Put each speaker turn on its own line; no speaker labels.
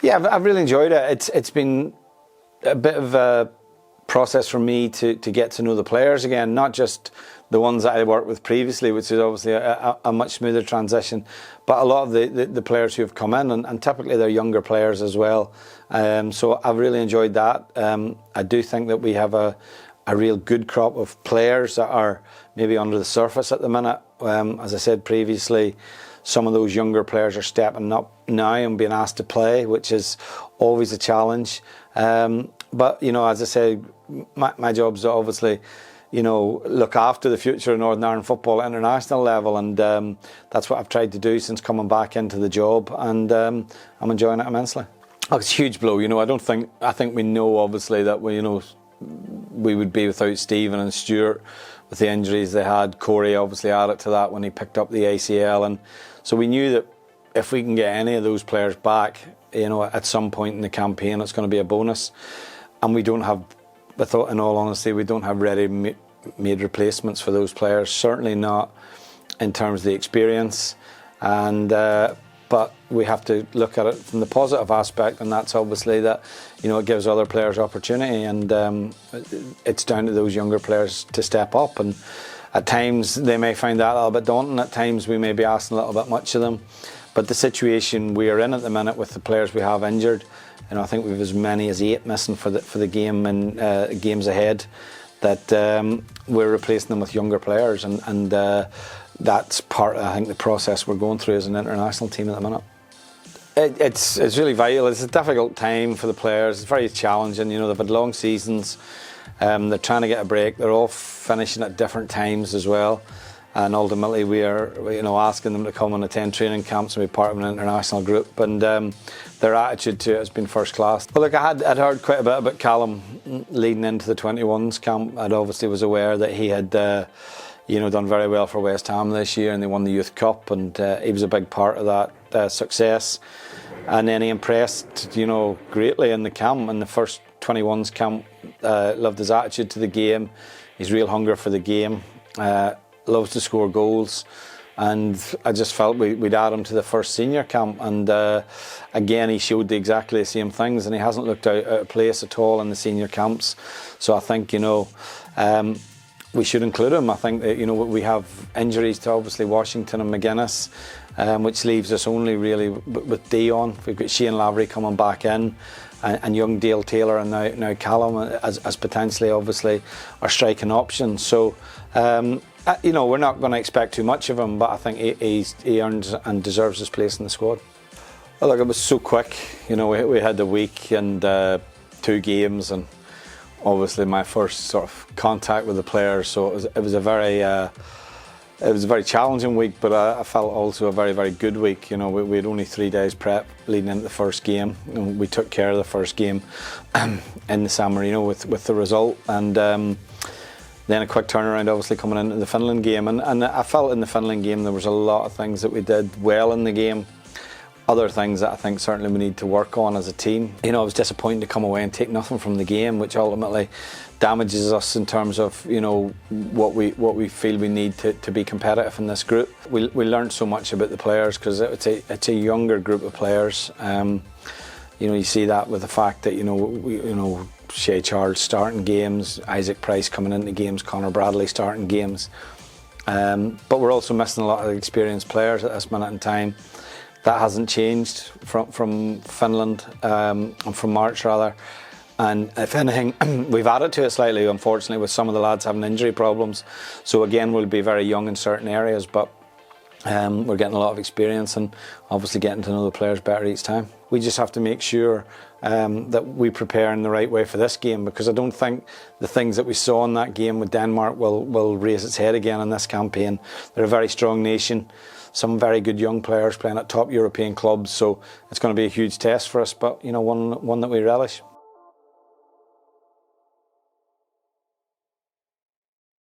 Yeah, I've really enjoyed it. It's been a bit of a process for me to get to know the players again, not just the ones that I worked with previously, which is obviously a much smoother transition, but a lot of the players who have come in, and typically they're younger players as well. So I've really enjoyed that. I do think that we have a real good crop of players that are maybe under the surface at the minute. As I said previously, some of those younger players are stepping up now and being asked to play, which is always a challenge. But, you know, as I say, my job is to obviously, you know, look after the future of Northern Ireland football at international level, and that's what I've tried to do since coming back into the job, and I'm enjoying it immensely. Oh, it's a huge blow, you know. I think we know obviously that we would be without Stephen and Stuart with the injuries they had. Corey obviously added to that when he picked up the ACL, and so we knew that if we can get any of those players back, you know, at some point in the campaign, it's going to be a bonus. And we don't have, in all honesty, we don't have ready-made replacements for those players. Certainly not in terms of the experience. And but we have to look at it from the positive aspect, and that's obviously that, you know, it gives other players opportunity, and it's down to those younger players to step up. And at times they may find that a little bit daunting. At times we may be asking a little bit much of them. But the situation we are in at the minute with the players we have injured, you know, I think we have as many as 8 missing for the game and games ahead, that we're replacing them with younger players, and that's part of, I think, the process we're going through as an international team at the minute. It's really vital. It's a difficult time for the players. It's very challenging. You know, they've had long seasons. They're trying to get a break. They're all finishing at different times as well. And ultimately, we are, you know, asking them to come and attend training camps and be part of an international group. And their attitude to it has been first class. Well, look, I'd heard quite a bit about Callum leading into the 21s camp. I'd obviously was aware that he had, you know, done very well for West Ham this year, and they won the Youth Cup, and he was a big part of that success. And then he impressed, you know, greatly in the camp, in the first 21s camp. Loved his attitude to the game, his real hunger for the game. Loves to score goals, and I just felt we'd add him to the first senior camp, and again he showed exactly the same things, and he hasn't looked out of place at all in the senior camps. So I think, you know, we should include him. I think that, you know, we have injuries to obviously Washington and McGuinness, which leaves us only really with Dion. We've got Shane Lavery coming back in, and young Dale Taylor, and now Callum as potentially obviously our striking options. So you know, we're not going to expect too much of him, but I think he earns and deserves his place in the squad. Well, look, it was so quick. You know, we had the week and 2 games, and obviously my first sort of contact with the players. So it was a very challenging week, but I felt also a very, very good week. You know, we had only 3 days prep leading into the first game, and we took care of the first game in the San Marino with the result, and then a quick turnaround obviously coming into the Finland game, and I felt in the Finland game there was a lot of things that we did well in the game, other things that I think certainly we need to work on as a team. You know, I was disappointed to come away and take nothing from the game, which ultimately damages us in terms of, you know, what we feel we need to be competitive in this group. We learned so much about the players, because it's a younger group of players. You know, you see that with the fact that, you know, Shea Charles starting games, Isaac Price coming into games, Conor Bradley starting games. But we're also missing a lot of experienced players at this minute in time. That hasn't changed from Finland, and from March rather. And if anything, we've added to it slightly, unfortunately, with some of the lads having injury problems. So again, we'll be very young in certain areas, but we're getting a lot of experience and obviously getting to know the players better each time. We just have to make sure that we prepare in the right way for this game, because I don't think the things that we saw in that game with Denmark will raise its head again in this campaign. They're a very strong nation, some very good young players playing at top European clubs, so it's going to be a huge test for us, but, you know, one that we relish.